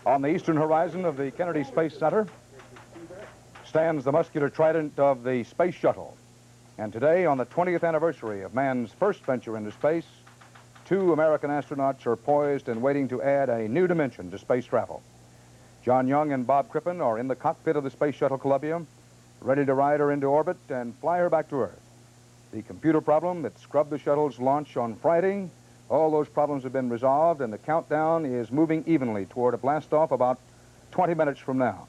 On the eastern horizon of the Kennedy Space Center stands the muscular trident of the Space Shuttle. And today, on the 20th anniversary of man's first venture into space, 2 American astronauts are poised and waiting to add a new dimension to space travel. John Young and Bob Crippen are in the cockpit of the Space Shuttle Columbia, ready to ride her into orbit and fly her back to Earth. The computer problem that scrubbed the shuttle's launch on Friday, all those problems have been resolved, and the countdown is moving evenly toward a blast-off about 20 minutes from now.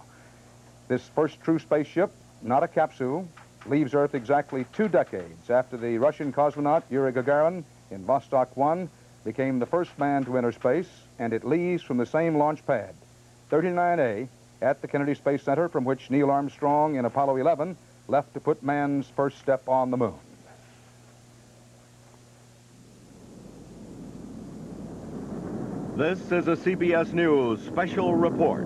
This first true spaceship, not a capsule, leaves Earth exactly 2 decades after the Russian cosmonaut Yuri Gagarin in Vostok 1 became the first man to enter space, and it leaves from the same launch pad, 39A, at the Kennedy Space Center, from which Neil Armstrong in Apollo 11 left to put man's first step on the moon. This is a CBS News special report.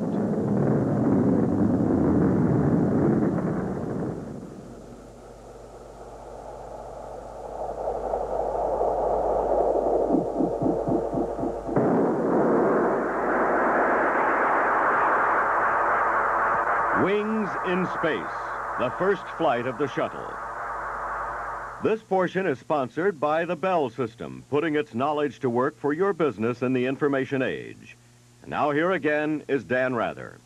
Wings in Space, the first flight of the shuttle. This portion is sponsored by the Bell System, putting its knowledge to work for your business in the information age. And now here again is Dan Rather.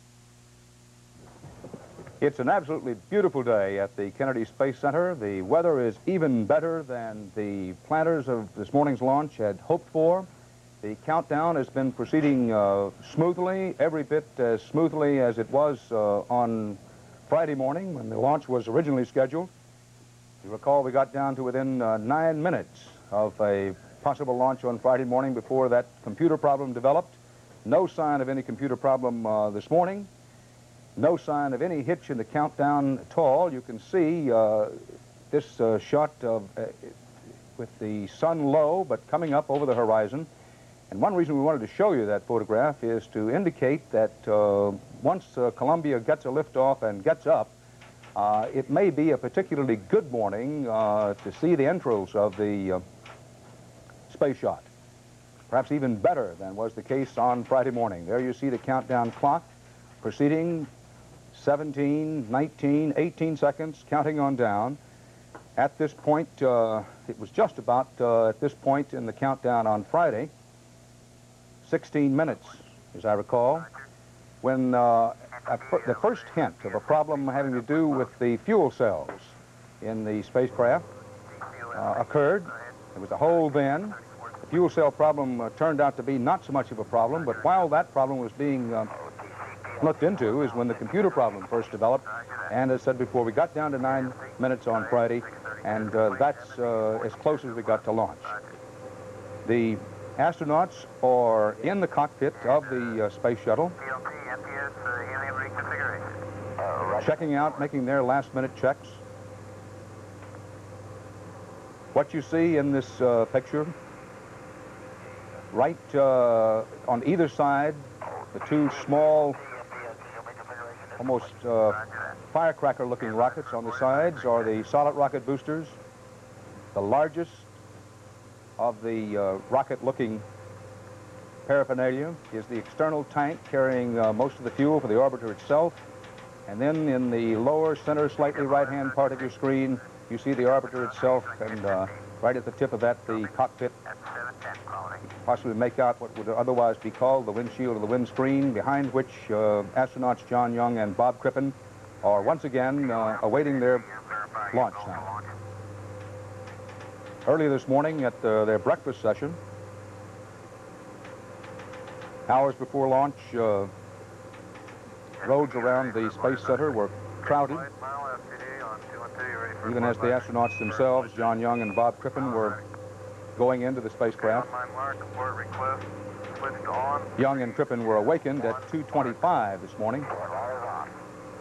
It's an absolutely beautiful day at the Kennedy Space Center. The weather is even better than the planners of this morning's launch had hoped for. The countdown has been proceeding smoothly, every bit as smoothly as it was on Friday morning when the launch was originally scheduled. You recall we got down to within 9 minutes of a possible launch on Friday morning before that computer problem developed. No sign of any computer problem this morning. No sign of any hitch in the countdown at all. You can see this shot of, with the sun low but coming up over the horizon. And one reason we wanted to show you that photograph is to indicate that once Columbia gets a liftoff and gets up, it may be a particularly good morning to see the entrails of the space shot. Perhaps even better than was the case on Friday morning. There you see the countdown clock proceeding, 17, 19, 18 seconds, counting on down. At this point, it was just about at this point in the countdown on Friday, 16 minutes, as I recall, when the first hint of a problem having to do with the fuel cells in the spacecraft occurred. There was a hole then. The fuel cell problem turned out to be not so much of a problem, but while that problem was being looked into is when the computer problem first developed. And as said before, we got down to 9 minutes on Friday, and that's as close as we got to launch. The astronauts are in the cockpit of the space shuttle, checking out, making their last-minute checks. What you see in this picture, right on either side, the 2 small, almost firecracker-looking rockets on the sides are the solid rocket boosters. The largest of the rocket-looking paraphernalia is the external tank carrying most of the fuel for the orbiter itself. And then in the lower center, slightly right-hand part of your screen, you see the orbiter itself, and right at the tip of that, the cockpit. You can possibly make out what would otherwise be called the windshield or the windscreen, behind which astronauts John Young and Bob Crippen are once again awaiting their launch now. Earlier this morning at their breakfast session, hours before launch, roads around the Space Center were crowded. Even as the astronauts themselves, John Young and Bob Crippen, were going into the spacecraft. Young and Crippen were awakened at 2:25 this morning.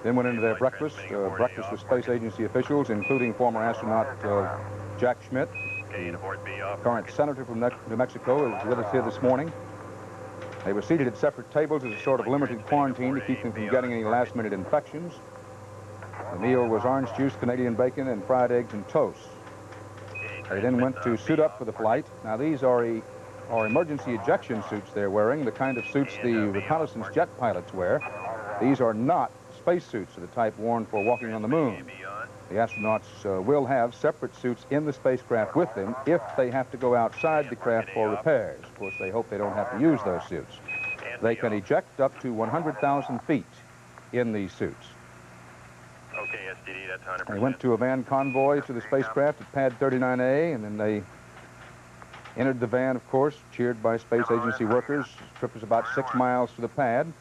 Then went into their breakfast with space agency officials, including former astronaut Jack Schmitt. The current senator from New Mexico is with us here this morning. They were seated at separate tables as a sort of limited quarantine to keep them from getting any last-minute infections. The meal was orange juice, Canadian bacon, and fried eggs and toast. They then went to suit up for the flight. Now, these are are emergency ejection suits they're wearing, the kind of suits the reconnaissance jet pilots wear. These are not spacesuits of the type worn for walking on the moon. The astronauts will have separate suits in the spacecraft with them if they have to go outside the craft for repairs. Of course, they hope they don't have to use those suits. They can eject up to 100,000 feet in these suits. Okay, STD, that's 100%. They went to a van convoy to the spacecraft at pad 39A, and then they entered the van, of course, cheered by space agency workers. The trip is about 6 miles to the pad.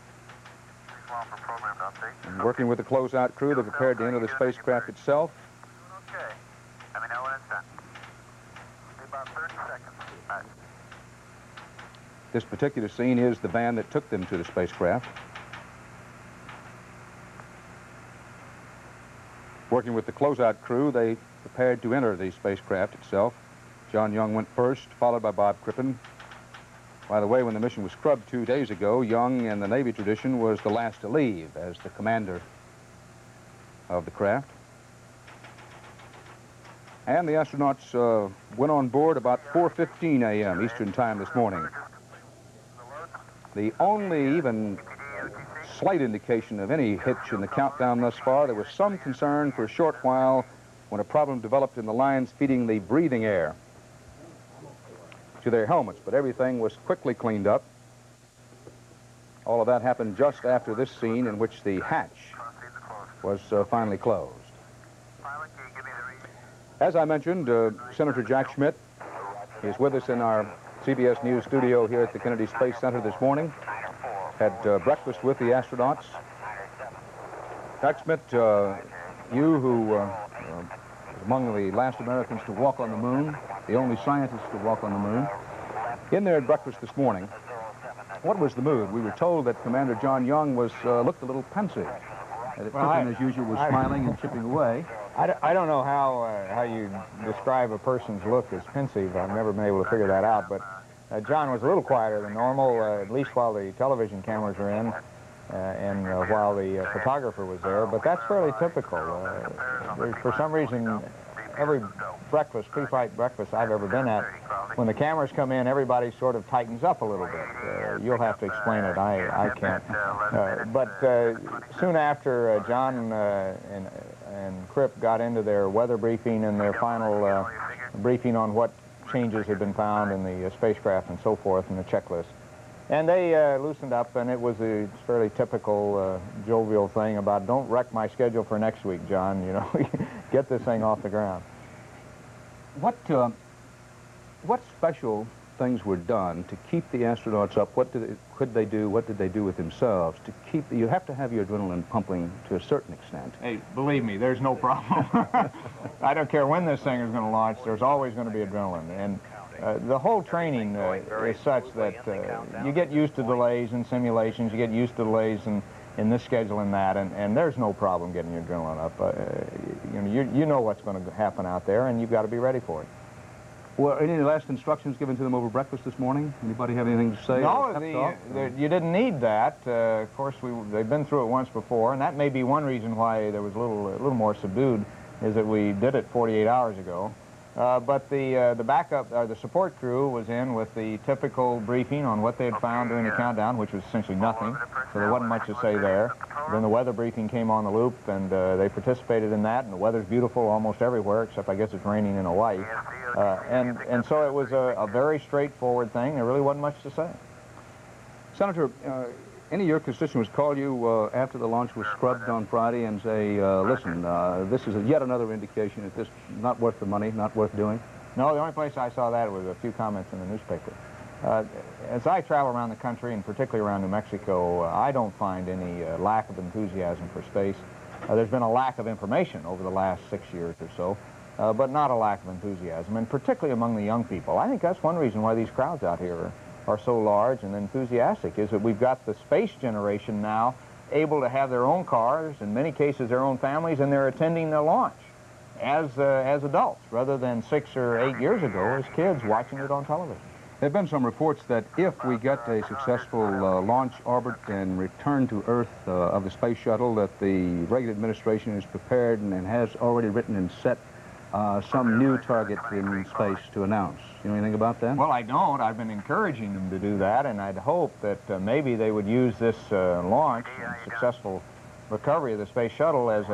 And working with the closeout crew, they're prepared to enter the spacecraft itself. Okay. Let me know when it's done. About 30 seconds. All right. This particular scene is the van that took them to the spacecraft. Working with the closeout crew, they prepared to enter the spacecraft itself. John Young went first, followed by Bob Crippen. By the way, when the mission was scrubbed 2 days ago, Young, in the Navy tradition, was the last to leave as the commander of the craft. And the astronauts went on board about 4:15 a.m. Eastern Time this morning. The only even slight indication of any hitch in the countdown thus far, there was some concern for a short while when a problem developed in the lines feeding the breathing air to their helmets, but everything was quickly cleaned up. All of that happened just after this scene in which the hatch was finally closed. As I mentioned, Senator Jack Schmidt is with us in our CBS News studio here at the Kennedy Space Center this morning. Had breakfast with the astronauts. Jack Schmidt, you who was among the last Americans to walk on the moon, the only scientist to walk on the moon, in there at breakfast this morning, what was the mood? We were told that Commander John Young looked a little pensive. That Crippen, as usual, was smiling and chipping away. I don't know how you describe a person's look as pensive. I've never been able to figure that out, but John was a little quieter than normal, at least while the television cameras were in and while the photographer was there, but that's fairly typical. For some reason, every breakfast, pre-flight breakfast I've ever been at, when the cameras come in, everybody sort of tightens up a little bit. You'll have to explain it. I can't. But soon after John and Cripp got into their weather briefing and their final briefing on what changes had been found in the spacecraft and so forth and the checklist, and they loosened up, and it was a fairly typical jovial thing about, don't wreck my schedule for next week, John, you know, get this thing off the ground. What special things were done to keep the astronauts up? What could they do? What did they do with themselves to keep? You have to have your adrenaline pumping to a certain extent. Hey, believe me, there's no problem. I don't care when this thing is going to launch. There's always going to be adrenaline, and the whole training is such that you get used to delays in simulations. You get used to delays in this schedule and that, and there's no problem getting your adrenaline up. You know what's going to happen out there, and you've got to be ready for it. Well, any last instructions given to them over breakfast this morning? Anybody have anything to say? No, you didn't need that. Of course, they've been through it once before, and that may be one reason why there was a little more subdued, is that we did it 48 hours ago. But the backup, the support crew was in with the typical briefing on what they had found during the countdown, which was essentially nothing, so there wasn't much to say there. Then the weather briefing came on the loop, and they participated in that, and the weather's beautiful almost everywhere, except I guess it's raining in Hawaii. And so it was a very straightforward thing. There really wasn't much to say. Senator, any of your constituents call you after the launch was scrubbed on Friday and say, listen, this is yet another indication that this is not worth the money, not worth doing? No, the only place I saw that was a few comments in the newspaper. As I travel around the country, and particularly around New Mexico, I don't find any lack of enthusiasm for space. There's been a lack of information over the last 6 years or so, but not a lack of enthusiasm, and particularly among the young people. I think that's one reason why these crowds out here are so large and enthusiastic, is that we've got the space generation now able to have their own cars, in many cases their own families, and they're attending the launch as adults, rather than 6 or 8 years ago as kids watching it on television. There have been some reports that if we get a successful launch, orbit, and return to Earth of the space shuttle, that the Reagan administration is prepared and has already written and set some new target in space to announce. You know anything about that? Well, I don't. I've been encouraging them to do that, and I'd hope that maybe they would use this launch and successful recovery of the space shuttle as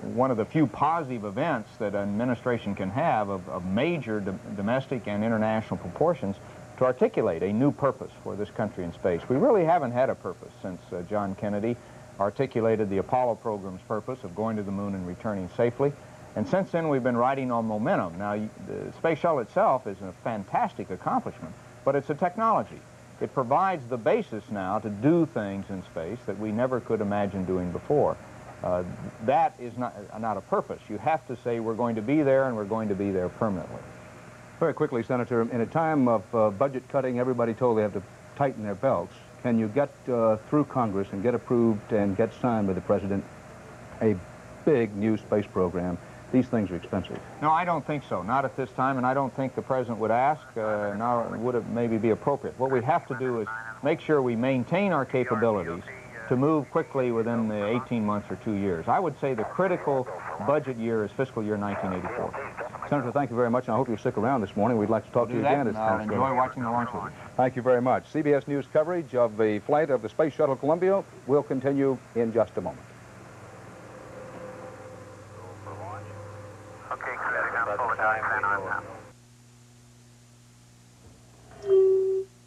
one of the few positive events that an administration can have of major domestic and international proportions to articulate a new purpose for this country in space. We really haven't had a purpose since John Kennedy articulated the Apollo program's purpose of going to the moon and returning safely. And since then, we've been riding on momentum. Now, the space shuttle itself is a fantastic accomplishment, but it's a technology. It provides the basis now to do things in space that we never could imagine doing before. That is not a purpose. You have to say we're going to be there, and we're going to be there permanently. Very quickly, Senator, in a time of budget cutting, everybody told they have to tighten their belts. Can you get through Congress and get approved and get signed by the President a big new space program? These things are expensive. No, I don't think so. Not at this time, and I don't think the President would ask, nor would it maybe be appropriate. What we have to do is make sure we maintain our capabilities to move quickly within the 18 months or 2 years. I would say the critical budget year is fiscal year 1984. Senator, thank you very much, and I hope you'll stick around this morning. We'd like to talk to you again. I'll enjoy watching the launch with you. Thank you very much. CBS News coverage of the flight of the Space Shuttle Columbia will continue in just a moment. Okay, cruising on full time on now.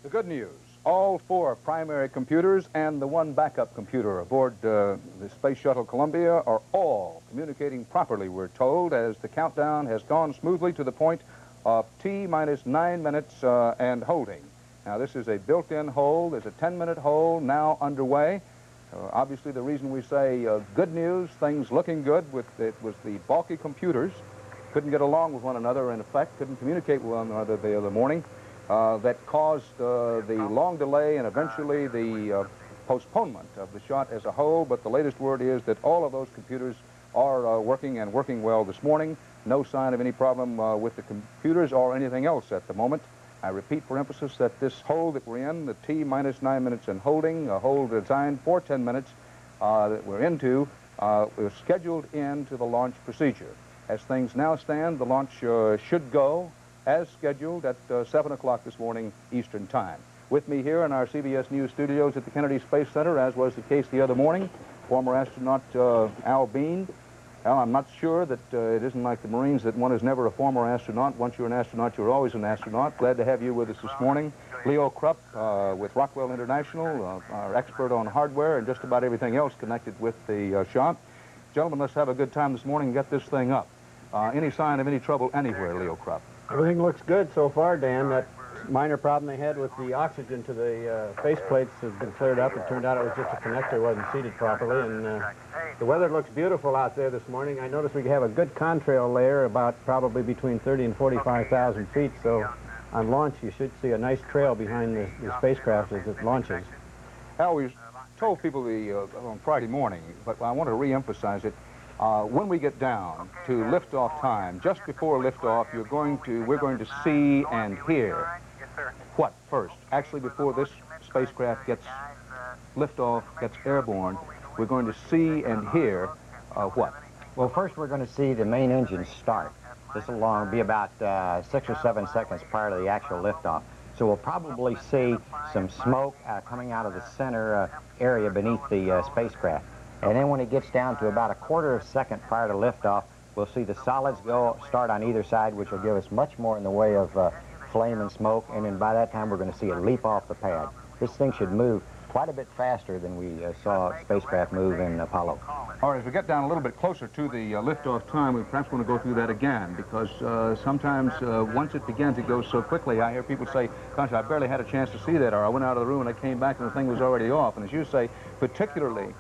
The good news, all 4 primary computers and the 1 backup computer aboard the Space Shuttle Columbia are all communicating properly, we're told, as the countdown has gone smoothly to the point of T-minus 9 minutes and holding. Now, this is a built-in hold. There's a 10-minute hold now underway. Obviously, the reason we say good news, things looking good, it was the bulky computers couldn't get along with one another, in effect, couldn't communicate with one another the other morning. That caused the long delay and eventually the postponement of the shot as a whole. But the latest word is that all of those computers are working and working well this morning. No sign of any problem with the computers or anything else at the moment. I repeat for emphasis that this hold that we're in, the T-minus 9 minutes and holding, a hold designed for 10 minutes that we're into, was scheduled into the launch procedure. As things now stand, the launch should go as scheduled at 7 o'clock this morning Eastern Time. With me here in our CBS News studios at the Kennedy Space Center, as was the case the other morning, former astronaut Al Bean. Al, I'm not sure that it isn't like the Marines that one is never a former astronaut. Once you're an astronaut, you're always an astronaut. Glad to have you with us this morning. Leo Krupp with Rockwell International, our expert on hardware and just about everything else connected with the shot. Gentlemen, let's have a good time this morning and get this thing up. Any sign of any trouble anywhere, Leo Krupp? Everything looks good so far, Dan. That minor problem they had with the oxygen to the face plates has been cleared up. It turned out it was just a connector wasn't seated properly, and the weather looks beautiful out there this morning. I noticed we have a good contrail layer about probably between 30 and 45,000 feet, so on launch you should see a nice trail behind the spacecraft as it launches. Al, we told people on Friday morning, but I want to re-emphasize it. When we get down to liftoff time, just before liftoff, we're going to see and hear what first? Actually, before this spacecraft gets liftoff, gets airborne, we're going to see and hear what? Well, first we're going to see the main engine start. This will be about 6 or 7 seconds prior to the actual liftoff. So we'll probably see some smoke coming out of the center area beneath the spacecraft. And then when it gets down to about a quarter of a second prior to liftoff, we'll see the solids start on either side, which will give us much more in the way of flame and smoke. And then by that time, we're going to see it leap off the pad. This thing should move quite a bit faster than we saw spacecraft move in Apollo. All right, as we get down a little bit closer to the liftoff time, we perhaps want to go through that again, because sometimes once it begins, it goes so quickly. I hear people say, gosh, I barely had a chance to see that, or I went out of the room and I came back and the thing was already off. And as you say, particularly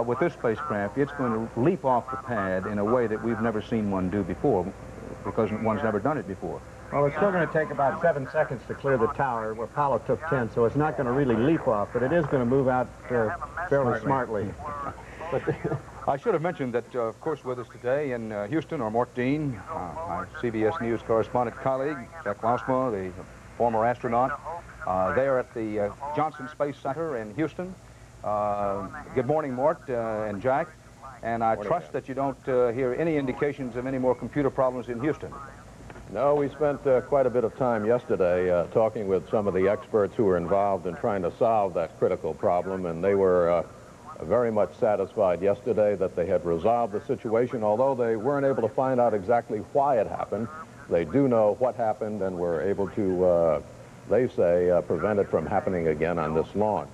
with this spacecraft, it's going to leap off the pad in a way that we've never seen one do before, because one's never done it before. Well, it's still going to take about 7 seconds to clear the tower, where Apollo took 10, so it's not going to really leap off, but it is going to move out fairly smartly. But I should have mentioned that, of course, with us today in Houston are Mort Dean, my CBS News correspondent colleague, Jack LOUSMA, the former astronaut. They are at the Johnson Space Center in Houston. Good morning, Mort and Jack. And I trust that you don't hear any indications of any more computer problems in Houston. No, we spent quite a bit of time yesterday talking with some of the experts who were involved in trying to solve that critical problem, and they were very much satisfied yesterday that they had resolved the situation. Although they weren't able to find out exactly why it happened, they do know what happened and were able to, they say, prevent it from happening again on this launch.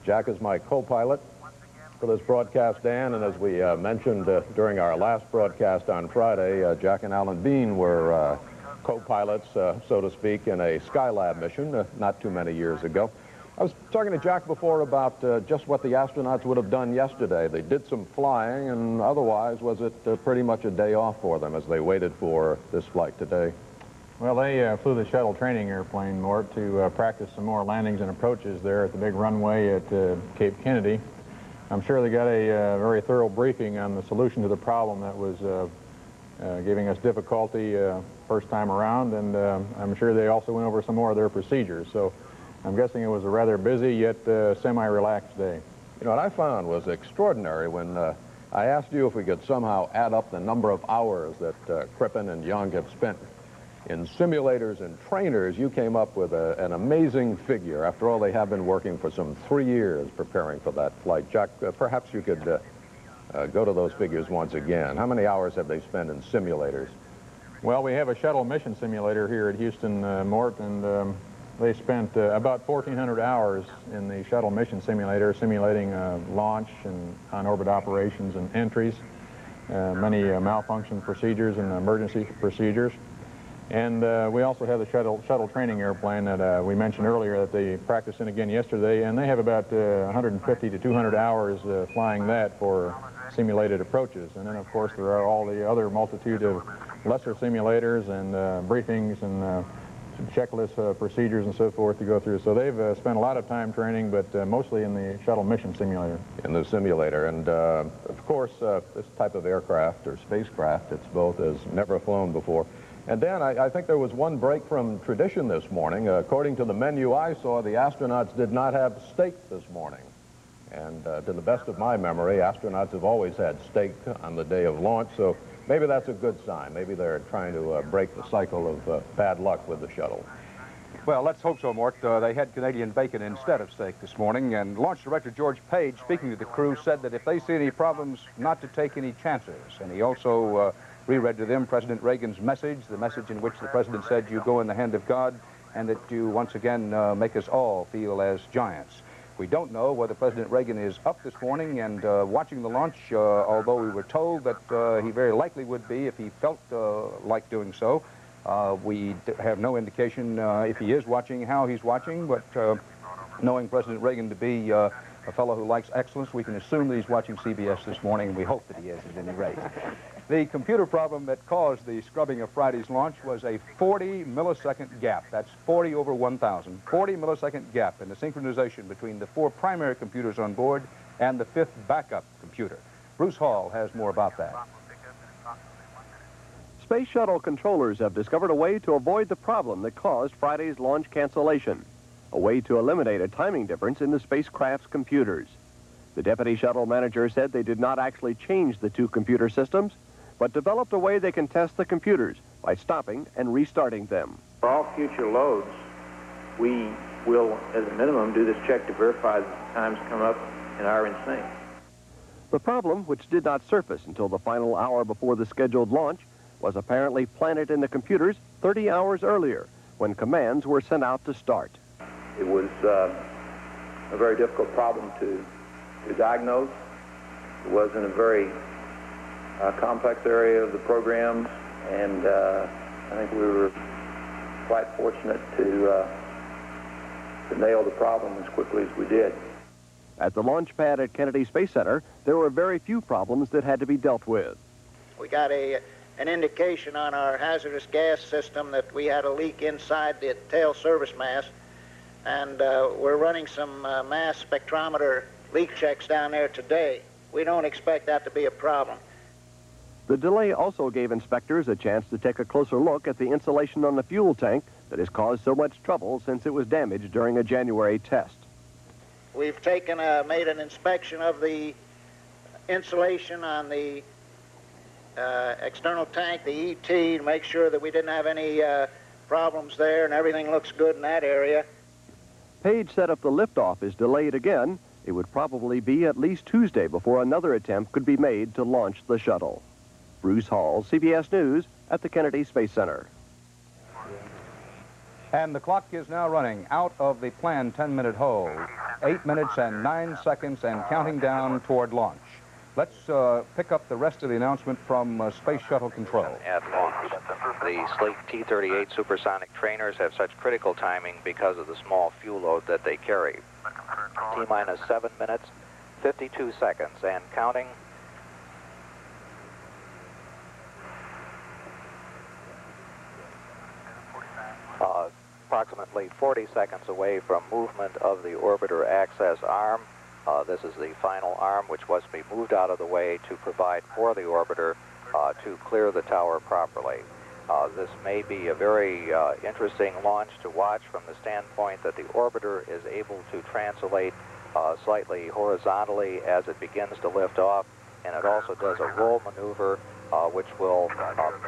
Jack is my co-pilot for this broadcast, Dan, and as we mentioned during our last broadcast on Friday, Jack and Alan Bean were co-pilots, so to speak, in a Skylab mission not too many years ago. I was talking to Jack before about just what the astronauts would have done yesterday. They did some flying, and otherwise, was it pretty much a day off for them as they waited for this flight today? Well, they flew the shuttle training airplane, Mort, to practice some more landings and approaches there at the big runway at Cape Kennedy. I'm sure they got a very thorough briefing on the solution to the problem that was giving us difficulty first time around, and I'm sure they also went over some more of their procedures. So I'm guessing it was a rather busy yet semi-relaxed day. You know, what I found was extraordinary when I asked you if we could somehow add up the number of hours that Crippen and Young have spent in simulators and trainers. You came up with an amazing figure. After all, they have been working for some 3 years preparing for that flight. Jack, perhaps you could go to those figures once again. How many hours have they spent in simulators? Well, we have a shuttle mission simulator here at Houston, Mort, and they spent about 1,400 hours in the shuttle mission simulator, simulating launch and on-orbit operations and entries, many malfunction procedures and emergency procedures. And we also have the shuttle training airplane that we mentioned earlier that they practiced in again yesterday, and they have about 150 to 200 hours flying that for simulated approaches. And then, of course, there are all the other multitude of lesser simulators and briefings and checklist procedures and so forth to go through. So they've spent a lot of time training, but mostly in the shuttle mission simulator. In the simulator. And, of course, this type of aircraft or spacecraft, it's both, has never flown before. And Dan, I think there was one break from tradition this morning. According to the menu I saw, the astronauts did not have steak this morning. And to the best of my memory, astronauts have always had steak on the day of launch, so maybe that's a good sign. Maybe they're trying to break the cycle of bad luck with the shuttle. Well, let's hope so, Mort. They had Canadian bacon instead of steak this morning, and Launch Director George Page, speaking to the crew, said that if they see any problems, not to take any chances. And he also reread to them President Reagan's message, the message in which the president said, "You go in the hand of God," and that you once again make us all feel as giants. We don't know whether President Reagan is up this morning and watching the launch, although we were told that he very likely would be if he felt like doing so. We have no indication if he is watching, how he's watching, but knowing President Reagan to be a fellow who likes excellence, we can assume that he's watching CBS this morning, and we hope that he is at any rate. The computer problem that caused the scrubbing of Friday's launch was a 40-millisecond gap. That's 40 over 1,000. 40-millisecond gap in the synchronization between the 4 primary computers on board and the 5th backup computer. Bruce Hall has more about that. Space Shuttle controllers have discovered a way to avoid the problem that caused Friday's launch cancellation, a way to eliminate a timing difference in the spacecraft's computers. The deputy shuttle manager said they did not actually change the 2 computer systems, but developed a way they can test the computers by stopping and restarting them. For all future loads, we will, as a minimum, do this check to verify that the times come up and are in sync. The problem, which did not surface until the final hour before the scheduled launch, was apparently planted in the computers 30 hours earlier, when commands were sent out to start. It was a very difficult problem to diagnose. It wasn't a very complex area of the program, and I think we were quite fortunate to nail the problem as quickly as we did. At the launch pad at Kennedy Space Center, there were very few problems that had to be dealt with. We got an indication on our hazardous gas system that we had a leak inside the tail service mass, and we're running some mass spectrometer leak checks down there today. We don't expect that to be a problem. The delay also gave inspectors a chance to take a closer look at the insulation on the fuel tank that has caused so much trouble since it was damaged during a January test. We've made an inspection of the insulation on the external tank, the ET, to make sure that we didn't have any problems there, and everything looks good in that area. Page said if the liftoff is delayed again, it would probably be at least Tuesday before another attempt could be made to launch the shuttle. Bruce Hall, CBS News, at the Kennedy Space Center. And the clock is now running out of the planned 10-minute hold. 8 minutes and 9 seconds and counting down toward launch. Let's pick up the rest of the announcement from Space Shuttle Control. At launch, the sleek T-38 supersonic trainers have such critical timing because of the small fuel load that they carry. T-minus 7 minutes, 52 seconds and counting. Approximately 40 seconds away from movement of the orbiter access arm. This is the final arm which was to be moved out of the way to provide for the orbiter to clear the tower properly. This may be a very interesting launch to watch from the standpoint that the orbiter is able to translate slightly horizontally as it begins to lift off, and it also does a roll maneuver which will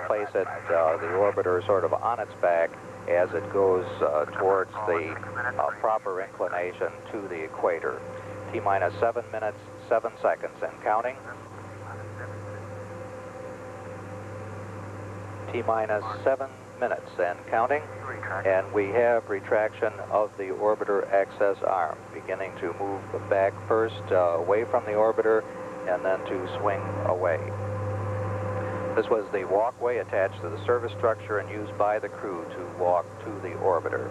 place it, the orbiter sort of on its back as it goes towards the proper inclination to the equator. T-minus 7 minutes, 7 seconds and counting. T-minus 7 minutes and counting. And we have retraction of the orbiter access arm, beginning to move back first away from the orbiter and then to swing away. This was the walkway attached to the service structure and used by the crew to walk to the orbiter.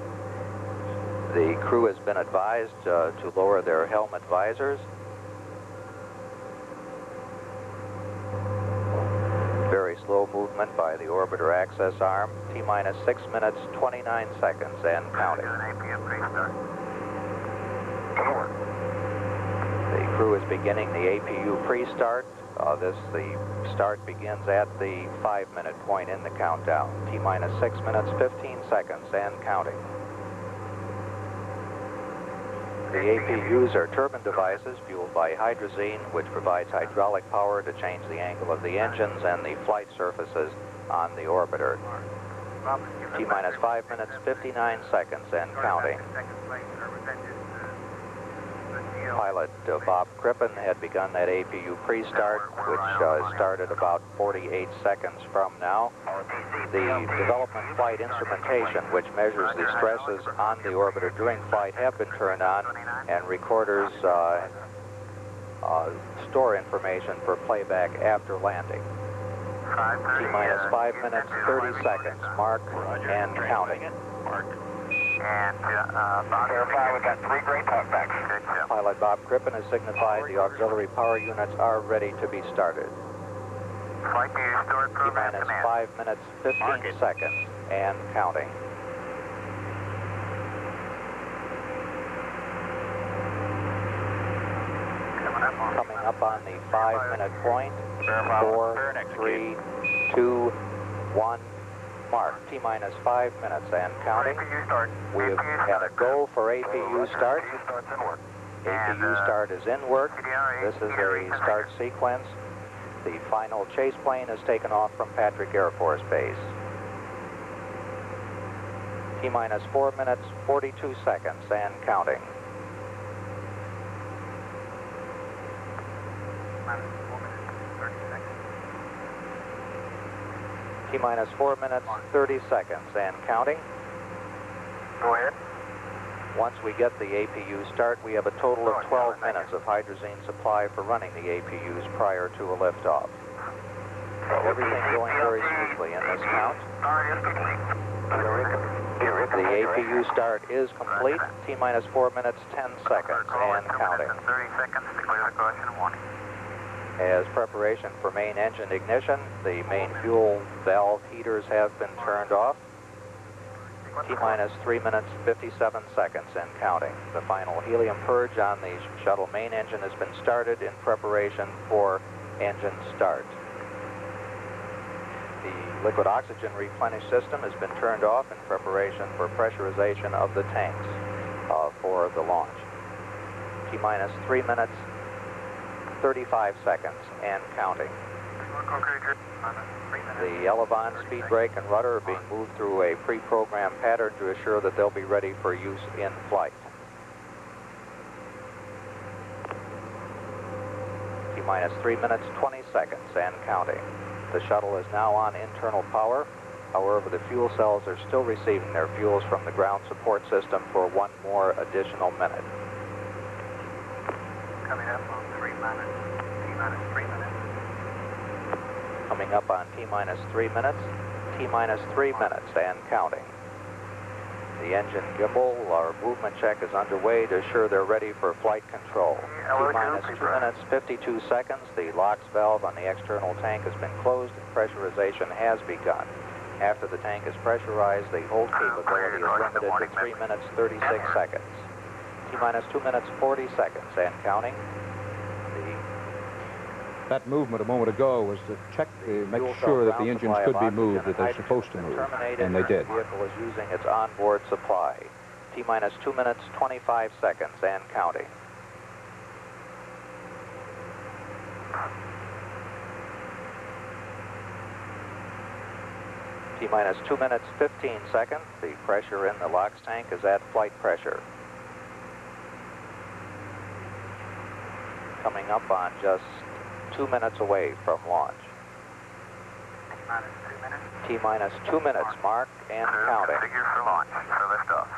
The crew has been advised to lower their helmet visors. Very slow movement by the orbiter access arm. T-minus 6 minutes, 29 seconds and counting. The crew is beginning the APU pre-start. The start begins at the 5-minute point in the countdown. T-minus 6 minutes, 15 seconds and counting. The APUs are turbine devices fueled by hydrazine, which provides hydraulic power to change the angle of the engines and the flight surfaces on the orbiter. T-minus 5 minutes, 59 seconds and counting. Pilot Bob Crippen had begun that APU pre-start, which started about 48 seconds from now. The development flight instrumentation, which measures the stresses on the orbiter during flight, have been turned on, and recorders store information for playback after landing. T-minus 5 minutes, 30 seconds, mark and counting. And verify we've got 3 great talkbacks. Good job. Pilot Bob Crippen has signified the auxiliary power units are ready to be started. Flight to your stored program T-minus command. 5 minutes, 15 seconds and counting. Coming up on the 5-minute point. 4, 3, 2, 1. Mark. T-minus 5 minutes and counting. We've had a go for APU start. APU start is in work. This is a start sequence. The final chase plane is taken off from Patrick Air Force Base. T-minus 4 minutes, 42 seconds and counting. T-minus 4 minutes, 30 seconds and counting. Go ahead. Once we get the APU start, we have a total of 12 minutes of hydrazine supply for running the APUs prior to a liftoff. Everything going very smoothly in this count. The APU start is complete. T-minus 4 minutes, 10 seconds and counting. 30 seconds to clear the caution warning. As preparation for main engine ignition, the main fuel valve heaters have been turned off. T-minus 3 minutes, 57 seconds and counting. The final helium purge on the shuttle main engine has been started in preparation for engine start. The liquid oxygen replenish system has been turned off in preparation for pressurization of the tanks for the launch. T-minus 3 minutes, 35 seconds and counting. The elevon, speed brake, and rudder are being moved through a pre-programmed pattern to assure that they'll be ready for use in flight. T-minus 3 minutes, 20 seconds and counting. The shuttle is now on internal power. However, the fuel cells are still receiving their fuels from the ground support system for one more additional minute. Coming up on 3 minutes, T-minus 3 minutes. Coming up on T-minus 3 minutes, T-minus 3 minutes and counting. The engine gimbal or movement check is underway to assure they're ready for flight control. T-minus 2 minutes, 52 seconds. The LOX valve on the external tank has been closed and pressurization has begun. After the tank is pressurized, the hold capability is limited to 3 minutes, 36 seconds. T-minus 2 minutes, 40 seconds and counting. That movement a moment ago was to check, make sure that the engines could be moved, that they're supposed to move, and they did. The vehicle is using its onboard supply. T-minus 2 minutes, 25 seconds and counting. T-minus 2 minutes, 15 seconds. The pressure in the LOX tank is at flight pressure. Coming up on just 2 minutes away from launch. T-minus 2 minutes. T-minus 2 minutes marked and counting. Figure for launch, so lift off.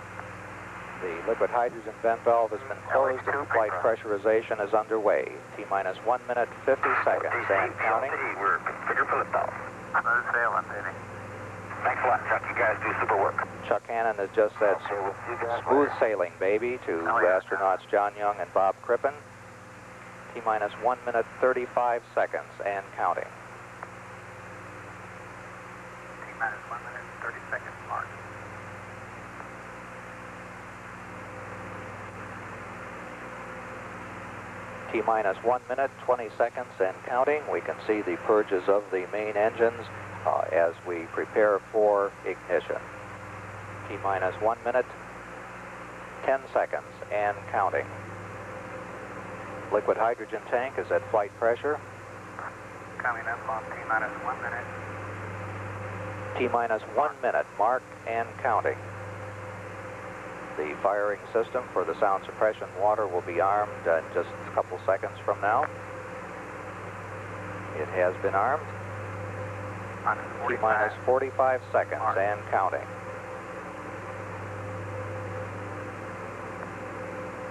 The liquid hydrogen vent valve has been closed and flight pressurization is underway. T-minus 1 minute, 50 seconds and counting. We're figure for liftoff. Smooth sailing, baby. Thanks a lot, Chuck. You guys do super work. Chuck Hannon has just said smooth sailing, baby, to astronauts John Young and Bob Crippen. T-minus 1 minute, 35 seconds and counting. T-minus 1 minute, 30 seconds mark. T-minus 1 minute, 20 seconds and counting. We can see the purges of the main engines as we prepare for ignition. T-minus 1 minute, 10 seconds and counting. Liquid hydrogen tank is at flight pressure. Coming up on T-minus 1 minute. T-minus 1 minute, marked and counting. The firing system for the sound suppression water will be armed in just a couple seconds from now. It has been armed. T-minus 45 seconds and counting.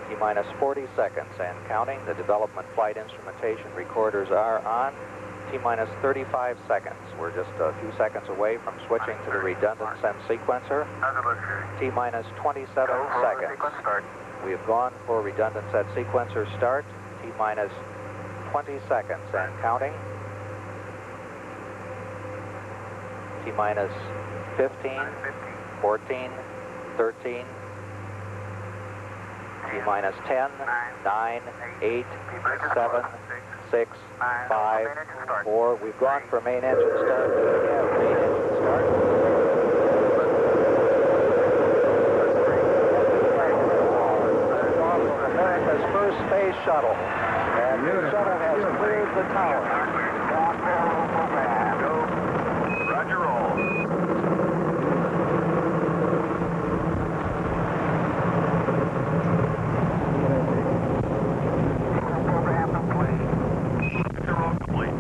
T-minus 40 seconds and counting. The development flight instrumentation recorders are on. T-minus 35 seconds. We're just a few seconds away from switching to the redundant sense sequencer. T-minus 27 seconds. We have gone for redundant set sequencer start. T-minus 20 seconds and counting. T-minus 15, 14, 13, T-minus 10, 9, 8, 7, 6, 5, 4. We've gone for main engine start. We have main engine start. America's first space shuttle. And the shuttle has cleared the tower. Roger, roll. Program complete. Roll complete.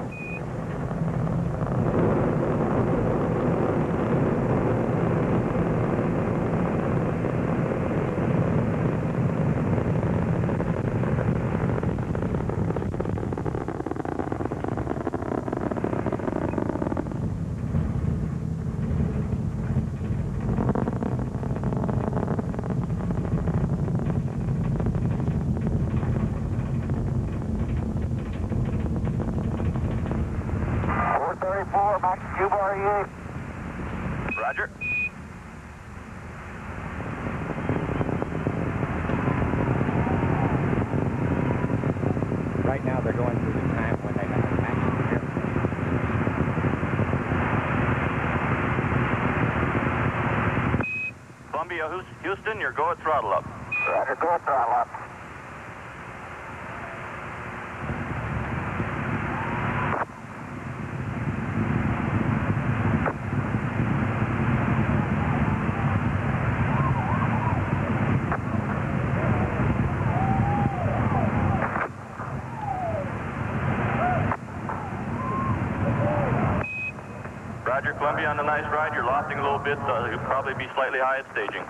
Roger. Right now they're going through the time when they have a maximum airflow. Columbia, Houston, you're go at throttle up. Roger, go at throttle up. Columbia, on a nice ride. You're lofting a little bit. You'll probably be slightly high at staging.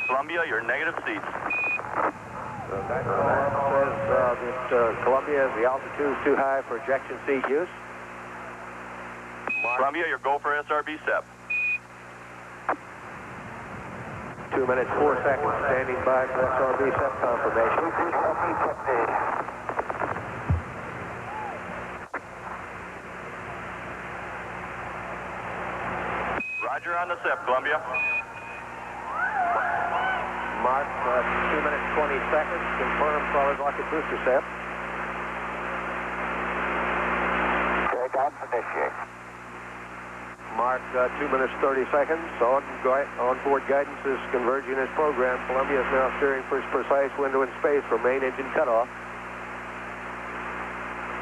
Columbia, you're negative seats. That says that Columbia, the altitude is too high for ejection seat use. Columbia, your go for SRB SEP. 2 minutes, 4 seconds, standing by for SRB SEP confirmation. Roger on the SEP, Columbia. Mark, 2 minutes, 20 seconds, confirm solid rocket booster SEP. Takeoff, initiate. Mark, 2 minutes, 30 seconds. On-board guidance is converging as programmed. Columbia is now steering for its precise window in space for main engine cutoff.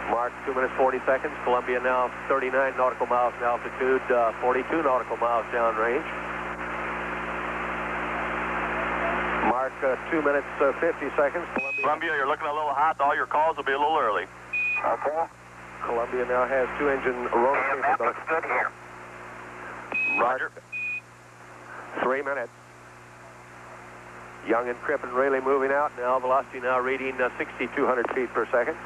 Mark, 2 minutes, 40 seconds. Columbia now 39 nautical miles in altitude, 42 nautical miles downrange. Mark, 2 minutes, 50 seconds. Columbia, you're looking a little hot. All your calls will be a little early. Okay. Columbia now has 2-engine rotor capability. Looks good here. Roger. 3 minutes. Young and Crippen really moving out now. Velocity now reading 6,200 feet per second.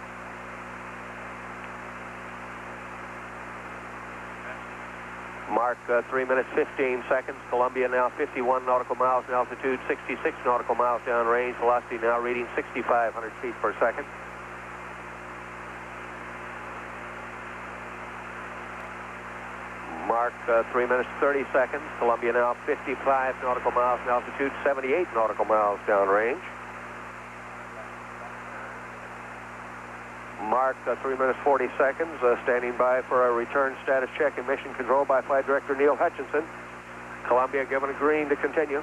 Mark, 3 minutes, 15 seconds. Columbia now 51 nautical miles in altitude, 66 nautical miles downrange. Velocity now reading 6,500 feet per second. Mark, 3 minutes, 30 seconds. Columbia now 55 nautical miles in altitude, 78 nautical miles downrange. Mark, 3 minutes, 40 seconds. Standing by for a return status check and mission control by Flight Director Neil Hutchinson. Columbia given a green to continue.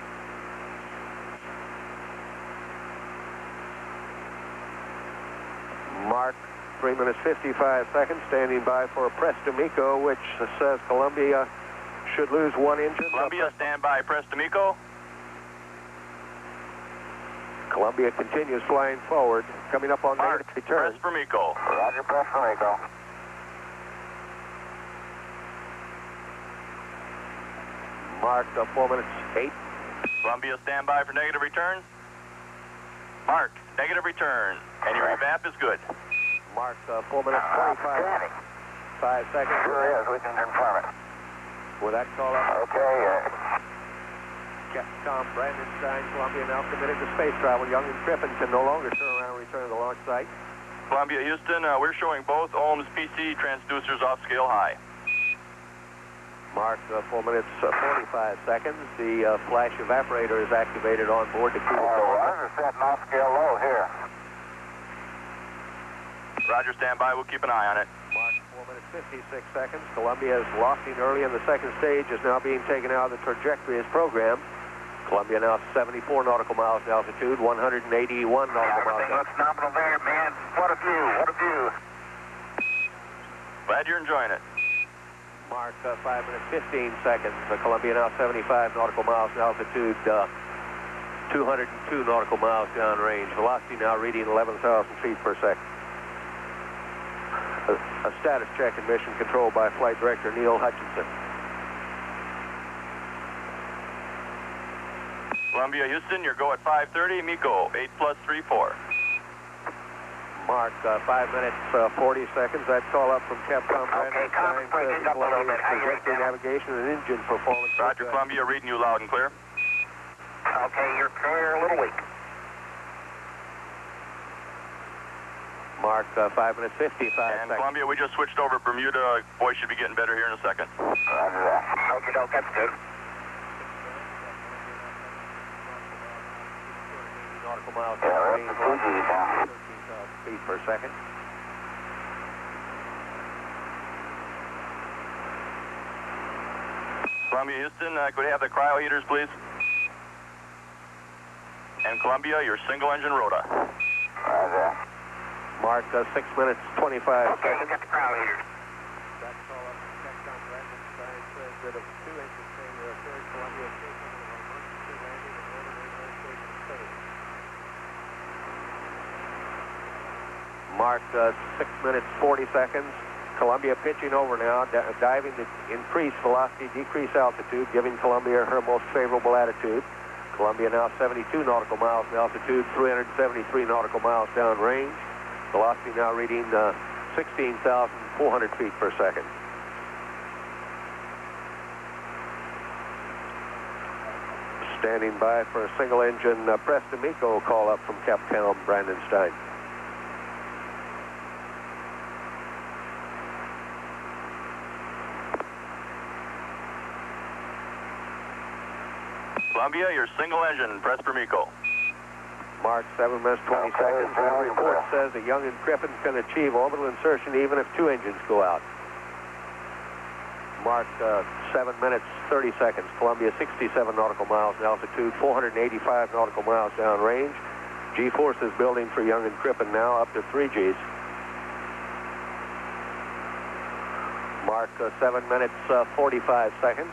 Mark, 3 minutes, 55 seconds, standing by for a Prestamico, which says Columbia should lose 1 engine. Columbia, stand by, Prestamico. Columbia continues flying forward, coming up on Mark, return. Prestamico. Roger, Prestamico. Mark, 4 minutes, 8. Columbia, stand by for negative return. Mark, negative return. And your revamp is good. Mark, 4 minutes, 25. 5 seconds. Sure is, we can confirm it. With that call up. Okay, Capcom Brandon Stein, Columbia now committed to space travel. Young and Crippen can no longer turn around and return to the launch site. Columbia, Houston, we're showing both ohms PC transducers off scale high. Mark, 4 minutes, 45 seconds. The flash evaporator is activated on board to cool the Roger, setting off scale low here. Roger, stand by. We'll keep an eye on it. Mark, 4 minutes, 56 seconds. Columbia is lofting early in the second stage, is now being taken out of the trajectory as programmed. Columbia now 74 nautical miles in altitude, 181 nautical miles. Everything looks nominal there, man. What a view, what a view. Glad you're enjoying it. Mark, 5 minutes, 15 seconds. Columbia now 75 nautical miles in altitude, 202 nautical miles downrange. Velocity now reading 11,000 feet per second. A status check and mission control by Flight Director Neil Hutchinson. Columbia, Houston, your go at 5:30. MECO, 8+34. Mark, 5 minutes, 40 seconds. That call up from Capcom Brandon Stein says Columbia's trajectory, navigation, and engine performance. Roger, Columbia, reading you loud and clear. Okay, you're clear, a little weak. Mark, 5 minutes, 55 and seconds. Columbia, we just switched over Bermuda. Boy, should be getting better here in a second. Roger that. Okay, doke, that's good. Nautical miles, 13,000 feet per second. Columbia, Houston, could we have the cryo heaters, please? And Columbia, your single engine rota. Roger. Mark, 6 minutes, 25 okay, seconds. you got the cryo heaters. That call up from Capcom Brandon Stein says that a 2-engine failure occurred. Columbia station on emergency landing and orbital station space. Mark, 6 minutes, 40 seconds. Columbia pitching over now, diving to increase velocity, decrease altitude, giving Columbia her most favorable attitude. Columbia now 72 nautical miles in altitude, 373 nautical miles downrange. Velocity now reading 16,400 feet per second. Standing by for a single engine Press D'Amico call up from Capcom Brandenstein. Columbia, your single engine, Press D'Amico. Mark 7 minutes 20 seconds. That report says that Young and Crippen can achieve orbital insertion even if 2 engines go out. Mark 7 minutes 30 seconds. Columbia 67 nautical miles in altitude, 485 nautical miles downrange. G-force is building for Young and Crippen now up to 3 Gs. Mark 7 minutes 45 seconds.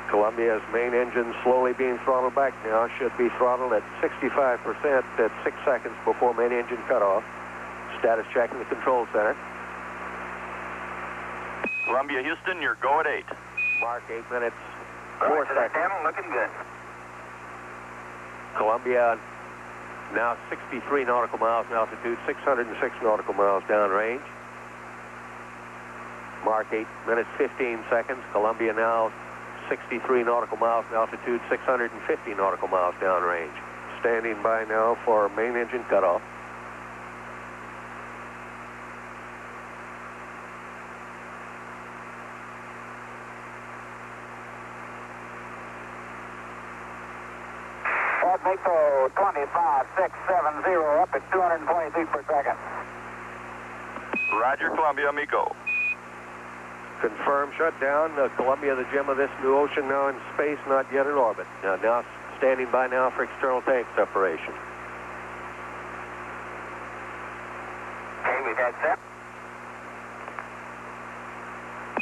Columbia's main engine slowly being throttled back now. Should be throttled at 65% at 6 seconds before main engine cutoff. Status check in the control center. Columbia, Houston, your go at 8. Mark 8 minutes 4 seconds. Looking good. Columbia now 63 nautical miles in altitude, 606 nautical miles downrange. Mark 8 minutes 15 seconds. Columbia now 63 nautical miles in altitude, 650 nautical miles downrange. Standing by now for main engine cutoff. Miko 25670 up at 220 feet per second. Roger, Columbia, Miko. Confirmed shutdown. Columbia, the gem of this new ocean, now in space, not yet in orbit. Now standing by now for external tank separation. Okay, we've had SEP.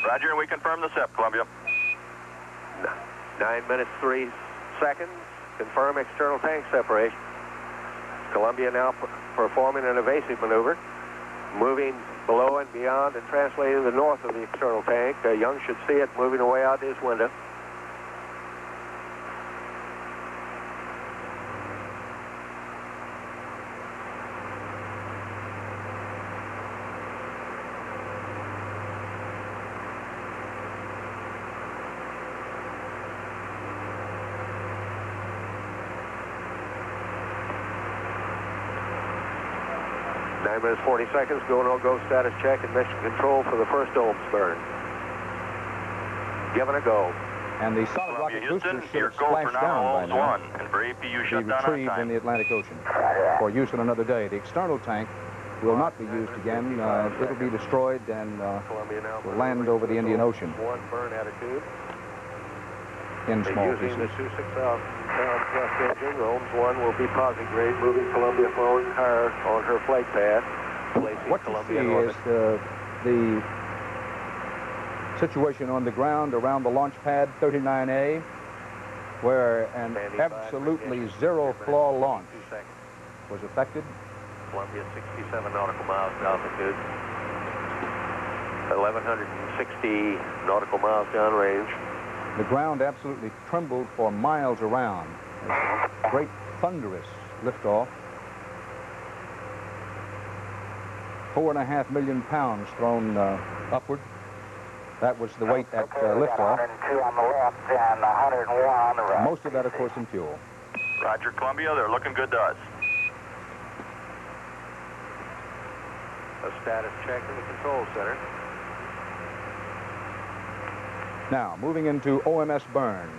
Roger, and we confirm the SEP, Columbia. 9 minutes 3 seconds. Confirm external tank separation. Columbia now performing an evasive maneuver, moving below and beyond and translating to the north of the external tank. Young should see it moving away out his window. Minutes 40 seconds, go no-go status check and mission control for the first Ohms burn. Given a go. And the solid rocket booster should have splashed down by now. And for APU Be shutdown on retrieved time. in the Atlantic Ocean for use on another day. The external tank will not be used again. It'll be destroyed and will land over the Indian Ocean One burn attitude. in small Using pieces. the 2 6,000-pound thrust engine, Ohms 1 will be posi grade, moving Columbia forward higher on her flight path, placing What you Columbia see in orbit. is the situation on the ground around the launch pad 39A, where an Standing by for absolutely engine. zero-flaw 2 launch seconds. was effected. Columbia 67 nautical miles in altitude, 1,160 nautical miles downrange. The ground absolutely trembled for miles around. A great thunderous liftoff. 4.5 million pounds thrown upward. That was the weight at liftoff. 102 on the left and 101 on the right. Most of that, of course, in fuel. Roger, Columbia, they're looking good to us. A status check in the control center. Now, moving into OMS burn.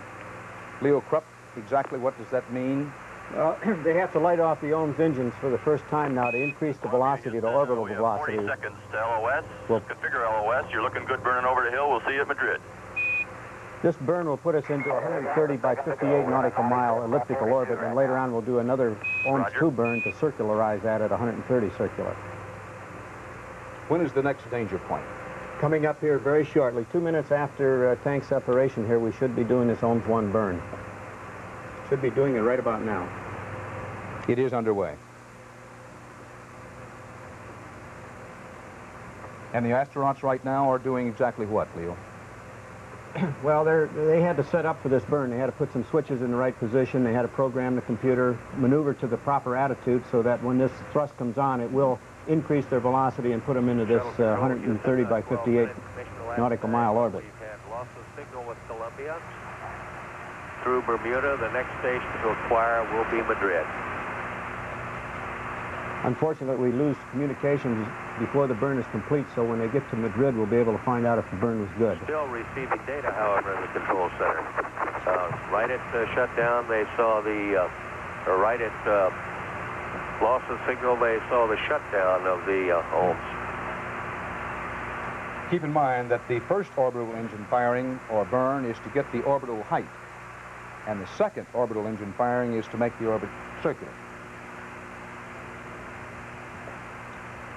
Leo Krupp, exactly what does that mean? Well, they have to light off the Ohms engines for the first time now to increase the velocity, the orbital We have velocity. 40 seconds to LOS. Well- Configure LOS. You're looking good burning over the hill. We'll see you at Madrid. This burn will put us into 130 by 58 nautical mile elliptical orbit, and later on we'll do another Ohms Roger. 2 burn to circularize that at 130 circular. When is the next danger point? Coming up here very shortly, 2 minutes after tank separation here, we should be doing this Ohms 1 burn. Should be doing it right about now. It is underway. And the astronauts right now are doing exactly what, Leo? Well, they had to set up for this burn. They had to put some switches in the right position. They had to program the computer, maneuver to the proper attitude so that when this thrust comes on, it will increase their velocity and put them into this 130 by 58 nautical mile orbit. We've had loss of signal with Columbia. Through Bermuda, the next station to acquire will be Madrid. Unfortunately, we lose communications before the burn is complete, so when they get to Madrid, we'll be able to find out if the burn was good. Still receiving data, however, in the control center. Right at shutdown, they saw the, right at loss of signal, they saw the shutdown of the Holmes. Keep in mind that the first orbital engine firing, or burn, is to get the orbital height. And the second orbital engine firing is to make the orbit circular.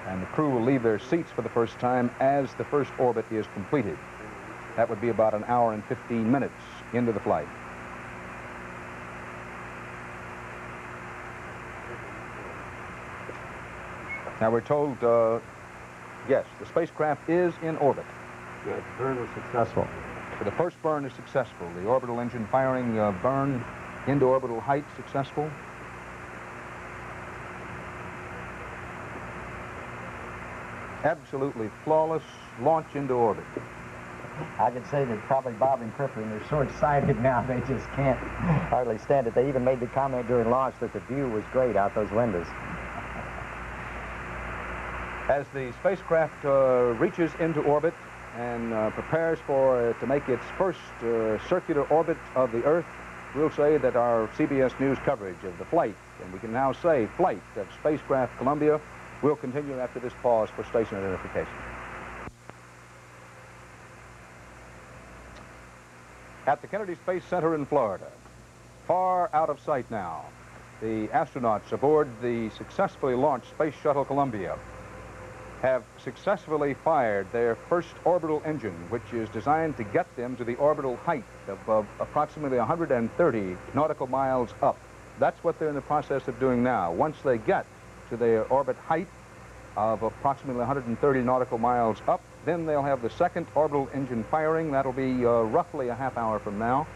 And the crew will leave their seats for the first time as the first orbit is completed. That would be about an hour and 15 minutes into the flight. Now we're told, yes, the spacecraft is in orbit. Good. The burn was successful. So the first burn is successful. The orbital engine firing burn into orbital height successful. Absolutely flawless launch into orbit. I could say that probably Bob and Criffin are so excited now they just can't hardly stand it. They even made the comment during launch that the view was great out those windows. As the spacecraft reaches into orbit and prepares to make its first circular orbit of the Earth, we'll say that our CBS News coverage of the flight, and we can now say flight of spacecraft Columbia, will continue after this pause for station identification. At the Kennedy Space Center in Florida, far out of sight now, the astronauts aboard the successfully launched Space Shuttle Columbia have successfully fired their first orbital engine, which is designed to get them to the orbital height of approximately 130 nautical miles up. That's what they're in the process of doing now. Once they get to their orbit height of approximately 130 nautical miles up, then they'll have the second orbital engine firing. That'll be roughly a half hour from now,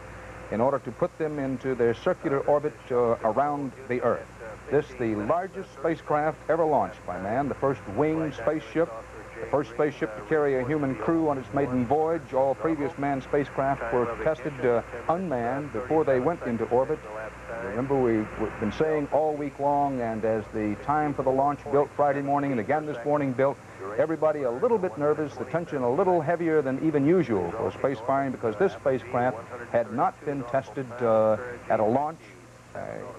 in order to put them into their circular orbit around the Earth. This, the largest spacecraft ever launched by man, the first winged spaceship, the first spaceship to carry a human crew on its maiden voyage. All previous manned spacecraft were tested unmanned before they went into orbit. Remember, we've been saying all week long, and as the time for the launch built Friday morning and again this morning built, everybody a little bit nervous, the tension a little heavier than even usual for space firing, because this spacecraft had not been tested at a launch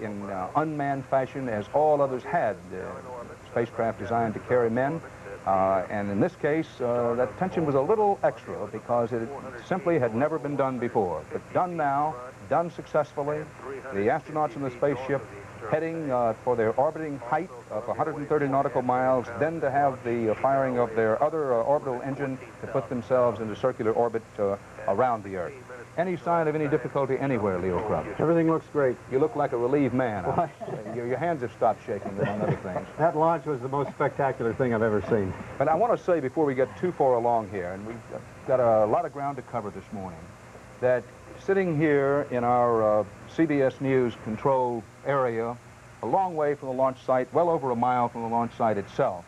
in unmanned fashion as all others had. Spacecraft designed to carry men. And in this case, that tension was a little extra because it simply had never been done before. But done now, done successfully. The astronauts in the spaceship heading for their orbiting height of 130 nautical miles, then to have the firing of their other orbital engine to put themselves into circular orbit around the Earth. Any sign of any difficulty anywhere, Leo Krupp? Everything looks great. You look like a relieved man. Your hands have stopped shaking, among other things. That launch was the most spectacular thing I've ever seen. But I want to say before we get too far along here, and we've got a lot of ground to cover this morning, that sitting here in our CBS News control area, a long way from the launch site, well over a mile from the launch site itself,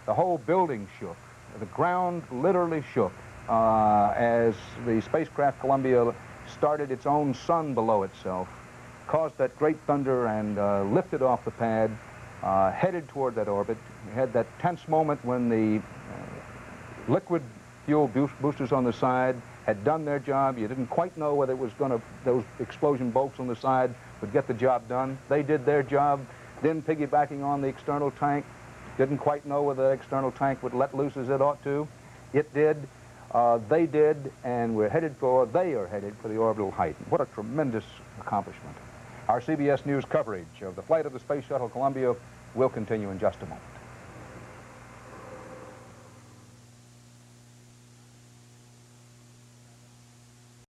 the whole building shook. The ground literally shook as the spacecraft Columbia started its own sun below itself, caused that great thunder, and lifted off the pad, headed toward that orbit. We had that tense moment when the liquid fuel boosters on the side had done their job. You didn't quite know whether it was going to, those explosion bolts on the side would get the job done. They did their job. Then piggybacking on the external tank, didn't quite know whether the external tank would let loose as it ought to. It did. They did, and they are headed for the orbital height. What a tremendous accomplishment. Our CBS News coverage of the flight of the Space Shuttle Columbia will continue in just a moment.